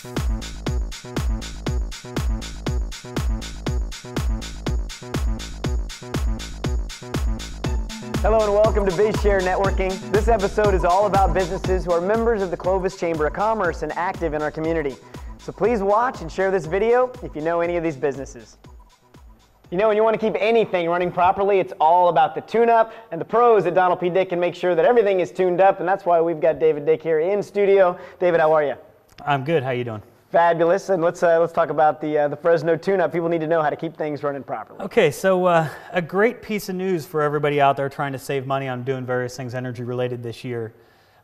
Hello and welcome to BizShare Networking. This episode is all about businesses who are members of the Clovis Chamber of Commerce and active in our community. So please watch and share this video if you know any of these businesses. You know, when you want to keep anything running properly, it's all about the tune-up, and the pros at Donald P. Dick can make sure that everything is tuned up, and that's why we've got David Dick here in studio. David, how are you? I'm good. How you doing? Fabulous. And let's talk about the Fresno tune-up. People need to know how to keep things running properly. Okay, so a great piece of news for everybody out there trying to save money on doing various things energy related this year.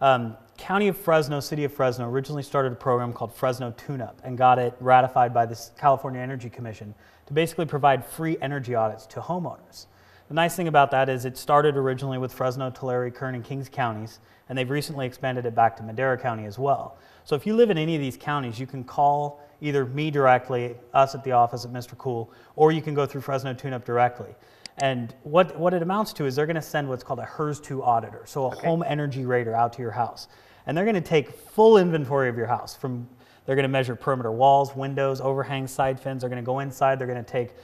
County of Fresno, City of Fresno originally started a program called Fresno Tune-Up and got it ratified by the California Energy Commission to basically provide free energy audits to homeowners. The nice thing about that is it started originally with Fresno, Tulare, Kern, and Kings counties, and they've recently expanded it back to Madera County as well. So if you live in any of these counties, you can call either me directly, us at the office at Mr. Cool, or you can go through Fresno Tune-Up directly. And what it amounts to is they're going to send what's called a HERS2 auditor, so a home energy rater out to your house. And they're going to take full inventory of your house. They're going to measure perimeter walls, windows, overhangs, side fins. They're going to go inside. They're going to take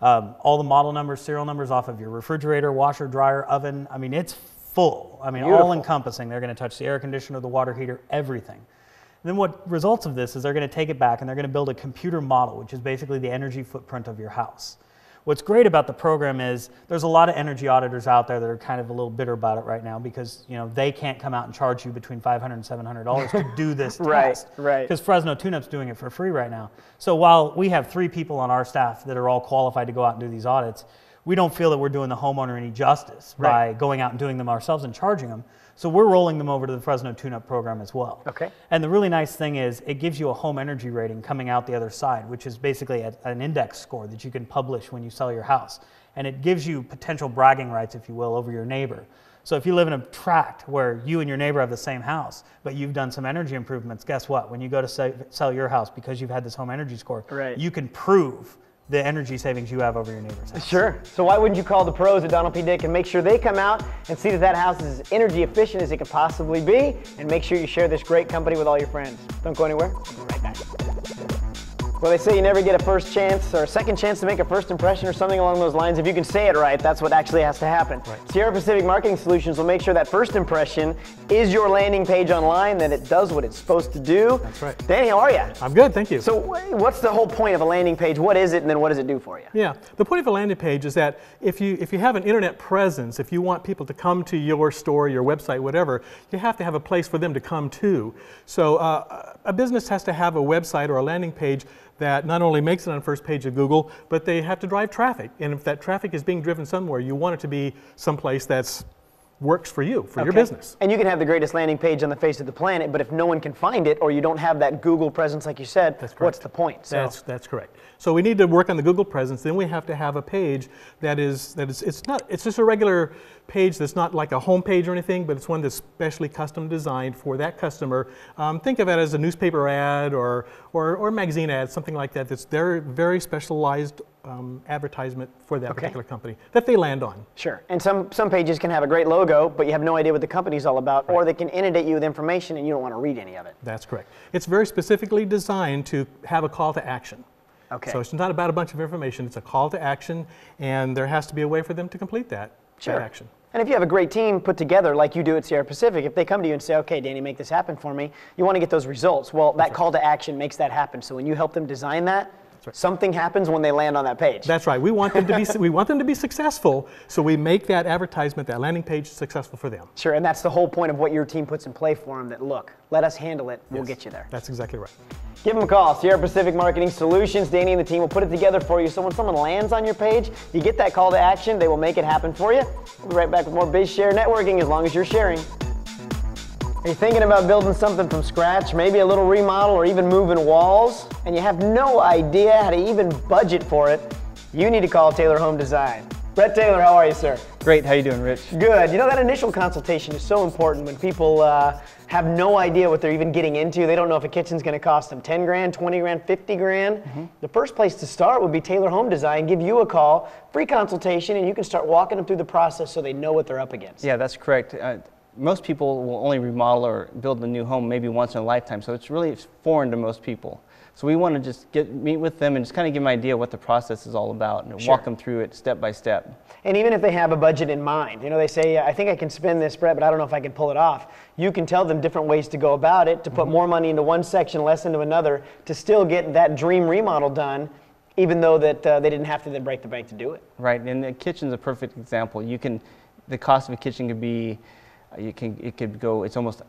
all the model numbers, serial numbers off of your refrigerator, washer, dryer, oven. I mean, it's full. I mean, all encompassing. They're going to touch the air conditioner, the water heater, everything. And then what results of this is they're going to take it back and they're going to build a computer model, which is basically the energy footprint of your house. What's great about the program is there's a lot of energy auditors out there that are kind of a little bitter about it right now because they can't come out and charge you between $500 and $700 to do this test. Right. Because Fresno Tune-Up's doing it for free right now. So while we have 3 people on our staff that are all qualified to go out and do these audits, we don't feel that we're doing the homeowner any justice by going out and doing them ourselves and charging them. So we're rolling them over to the Fresno Tune-Up program as well. Okay. And the really nice thing is it gives you a home energy rating coming out the other side, which is basically an index score that you can publish when you sell your house. And it gives you potential bragging rights, if you will, over your neighbor. So if you live in a tract where you and your neighbor have the same house, but you've done some energy improvements, guess what? When you go to sell your house because you've had this home energy score, you can prove the energy savings you have over your neighbor's house. Sure. So why wouldn't you call the pros at Donald P. Dick and make sure they come out and see that that house is as energy efficient as it could possibly be, and make sure you share this great company with all your friends. Don't go anywhere. We'll be right back. Well, they say you never get a first chance or a second chance to make a first impression or something along those lines. If you can say it right, that's what actually has to happen. Sierra Pacific Marketing Solutions will make sure that first impression is your landing page online, that it does what it's supposed to do. That's right. Danny, how are you? I'm good, thank you. So what's the whole point of a landing page? What is it, and then what does it do for you? Yeah, the point of a landing page is that if you have an internet presence, if you want people to come to your store, your website, whatever, you have to have a place for them to come to. So a business has to have a website or a landing page that not only makes it on the first page of Google, but they have to drive traffic. And if that traffic is being driven somewhere, you want it to be someplace that's works for you, for your business. And you can have the greatest landing page on the face of the planet, but if no one can find it or you don't have that Google presence like you said, what's the point? So that's correct. So we need to work on the Google presence, then we have to have a page it's just a regular page that's not like a home page or anything, but it's one that's specially custom designed for that customer. Think of it as a newspaper ad or magazine ad, something like that. That's very specialized advertisement for that particular company that they land on. Sure. And some pages can have a great logo, but you have no idea what the company's all about, or they can inundate you with information and you don't want to read any of it. That's correct. It's very specifically designed to have a call to action. Okay. So it's not about a bunch of information, it's a call to action, and there has to be a way for them to complete that action. And if you have a great team put together like you do at Sierra Pacific, if they come to you and say, okay, Danny, make this happen for me, you want to get those results. Well, that call to action makes that happen. So when you help them design that, something happens when they land on that page. That's right. We want them to be we want them to be successful, so we make that advertisement, that landing page, successful for them. Sure, and that's the whole point of what your team puts in play for them, that look, let us handle it, we'll get you there. That's exactly right. Give them a call, Sierra Pacific Marketing Solutions. Danny and the team will put it together for you, so when someone lands on your page, you get that call to action, they will make it happen for you. We'll be right back with more BizShare Networking as long as you're sharing. Are you thinking about building something from scratch, maybe a little remodel or even moving walls, and you have no idea how to even budget for it? You need to call Taylor Home Design. Brett Taylor, how are you, sir? Great, how you doing, Rich? Good. You know, that initial consultation is so important when people have no idea what they're even getting into. They don't know if a kitchen's gonna cost them 10 grand, 20 grand, 50 grand. The first place to start would be Taylor Home Design. Give you a call, free consultation, and you can start walking them through the process so they know what they're up against. Yeah, that's correct. most people will only remodel or build a new home maybe once in a lifetime, so it's really foreign to most people. So we want to just meet with them and just kind of give them an idea what the process is all about and walk them through it step by step. And even if they have a budget in mind, you know, they say, I think I can spend this, Brett, but I don't know if I can pull it off. You can tell them different ways to go about it, to put more money into one section, less into another, to still get that dream remodel done, even though that they didn't have to then break the bank to do it. Right, and the kitchen's a perfect example. The cost of a kitchen could be, it's almost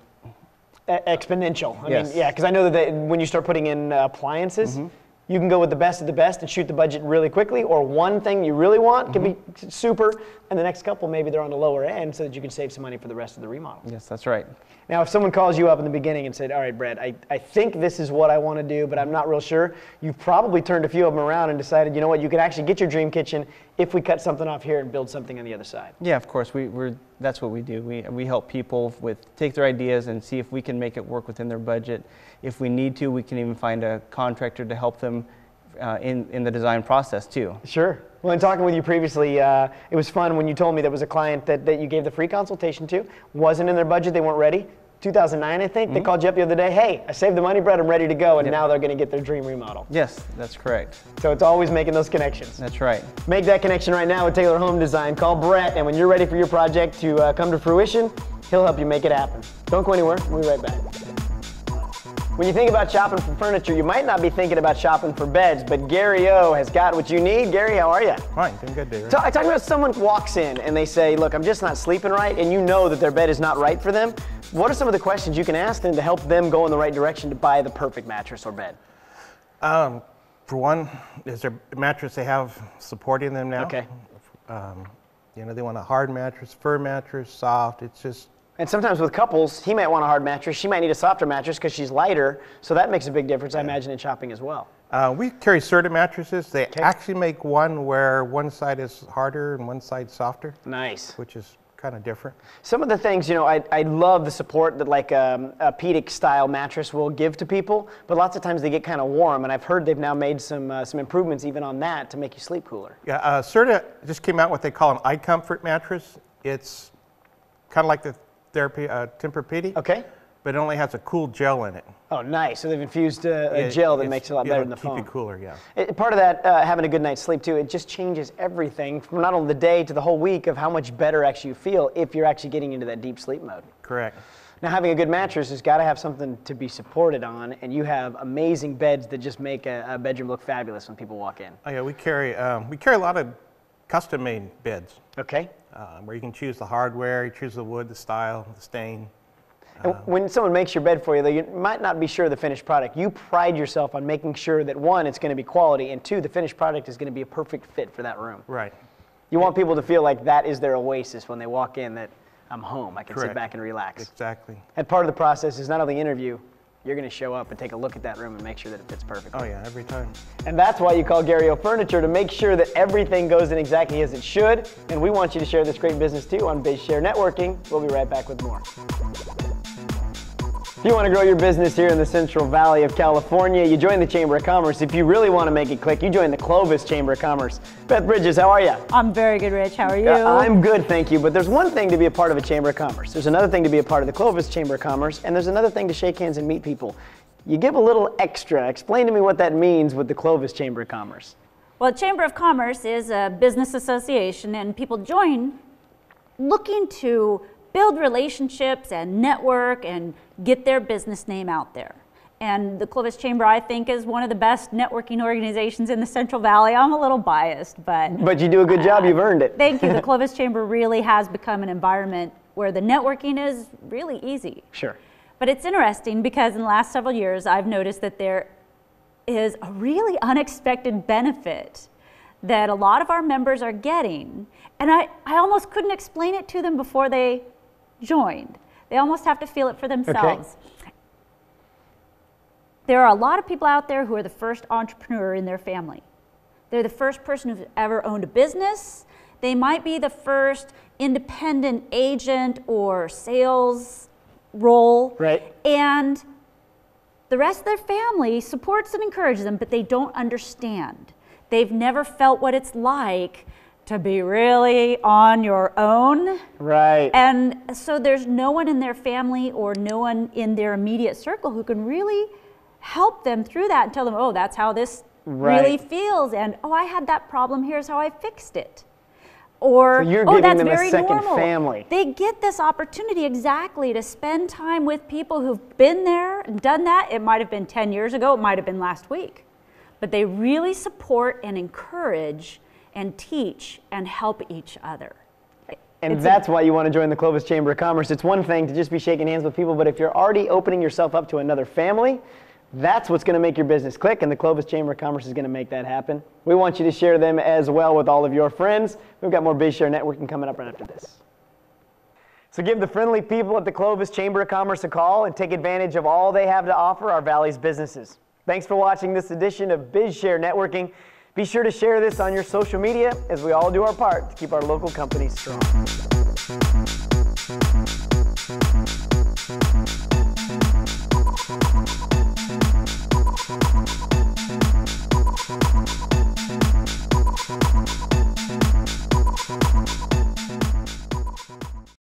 exponential. I Yes. mean, yeah, because I know that when you start putting in appliances, you can go with the best of the best and shoot the budget really quickly, or one thing you really want can be super, and the next couple maybe they're on the lower end so that you can save some money for the rest of the remodel. Yes, that's right. Now, if someone calls you up in the beginning and said, all right, Brett, I think this is what I want to do, but I'm not real sure, you've probably turned a few of them around and decided, you know what, you could actually get your dream kitchen if we cut something off here and build something on the other side. Yeah, of course, that's what we do. We help people take their ideas and see if we can make it work within their budget. If we need to, we can even find a contractor to help them in the design process too. Sure. Well, in talking with you previously, it was fun when you told me there was a client that you gave the free consultation to, wasn't in their budget, they weren't ready. 2009, I think, they called you up the other day, hey, I saved the money, Brett, I'm ready to go, and now they're going to get their dream remodel. Yes, that's correct. So it's always making those connections. That's right. Make that connection right now with Taylor Home Design. Call Brett, and when you're ready for your project to come to fruition, he'll help you make it happen. Don't go anywhere. We'll be right back. When you think about shopping for furniture, you might not be thinking about shopping for beds, but Gary O has got what you need. Gary, how are you? Fine, doing good, David. I talk about someone walks in and they say, look, I'm just not sleeping right, and you know that their bed is not right for them. What are some of the questions you can ask them to help them go in the right direction to buy the perfect mattress or bed? For one, is there a mattress they have supporting them now? Okay. You know, they want a hard mattress, fur mattress, soft. It's just. And sometimes with couples, he might want a hard mattress. She might need a softer mattress because she's lighter. So that makes a big difference, I imagine, in shopping as well. We carry Serta mattresses. They actually make one where one side is harder and one side softer. Nice. Which is kind of different. Some of the things, you know, I love the support that like a Pedic style mattress will give to people, but lots of times they get kind of warm, and I've heard they've now made some improvements even on that to make you sleep cooler. Yeah, Serta just came out with what they call an iComfort mattress. It's kind of like the Tempur-Pedic. Okay. But it only has a cool gel in it. Oh, nice. So they've infused a gel that makes it a lot better than the foam. Keep it cooler, yeah. Part of that, having a good night's sleep too, it just changes everything from not only the day to the whole week of how much better actually you feel if you're actually getting into that deep sleep mode. Correct. Now, having a good mattress has got to have something to be supported on, and you have amazing beds that just make a bedroom look fabulous when people walk in. Oh yeah, we carry a lot of custom-made beds. Okay. Where you can choose the hardware, you choose the wood, the style, the stain. And when someone makes your bed for you, though, you might not be sure of the finished product. You pride yourself on making sure that, one, it's going to be quality, and two, the finished product is going to be a perfect fit for that room. Right. You want people to feel like that is their oasis when they walk in, that I'm home, I can sit back and relax. Exactly. And part of the process is not only interview, you're going to show up and take a look at that room and make sure that it fits perfectly. Oh yeah, every time. And that's why you call Garey Furniture, to make sure that everything goes in exactly as it should. And we want you to share this great business too on BizShare Networking. We'll be right back with more. If you want to grow your business here in the Central Valley of California, you join the Chamber of Commerce. If you really want to make it click, you join the Clovis Chamber of Commerce. Beth Bridges, how are you? I'm very good, Rich. How are you? I'm good, thank you. But there's one thing to be a part of a Chamber of Commerce. There's another thing to be a part of the Clovis Chamber of Commerce, and there's another thing to shake hands and meet people. You give a little extra. Explain to me what that means with the Clovis Chamber of Commerce. Well, Chamber of Commerce is a business association, and people join looking to build relationships and network and get their business name out there. And the Clovis Chamber, I think, is one of the best networking organizations in the Central Valley. I'm a little biased, but you do a good job. You've earned it. Thank you. The Clovis Chamber really has become an environment where the networking is really easy. Sure. But it's interesting because in the last several years, I've noticed that there is a really unexpected benefit that a lot of our members are getting. And I almost couldn't explain it to them before they joined. They almost have to feel it for themselves. Okay. There are a lot of people out there who are the first entrepreneur in their family. They're the first person who's ever owned a business. They might be the first independent agent or sales role. Right. And the rest of their family supports and encourages them, but they don't understand. They've never felt what it's like to be really on your own. Right. And so there's no one in their family or no one in their immediate circle who can really help them through that and tell them, oh, that's how this really feels. And, oh, I had that problem. Here's how I fixed it. Or, so you're oh, giving that's them very a second normal. family. They get this opportunity exactly to spend time with people who've been there and done that. It might have been 10 years ago. It might have been last week. But they really support and encourage and teach and help each other. And that's why you want to join the Clovis Chamber of Commerce. It's one thing to just be shaking hands with people, but if you're already opening yourself up to another family, that's what's going to make your business click, and the Clovis Chamber of Commerce is going to make that happen. We want you to share them as well with all of your friends. We've got more BizShare networking coming up right after this. So give the friendly people at the Clovis Chamber of Commerce a call and take advantage of all they have to offer our Valley's businesses. Thanks for watching this edition of BizShare Networking. Be sure to share this on your social media as we all do our part to keep our local companies strong.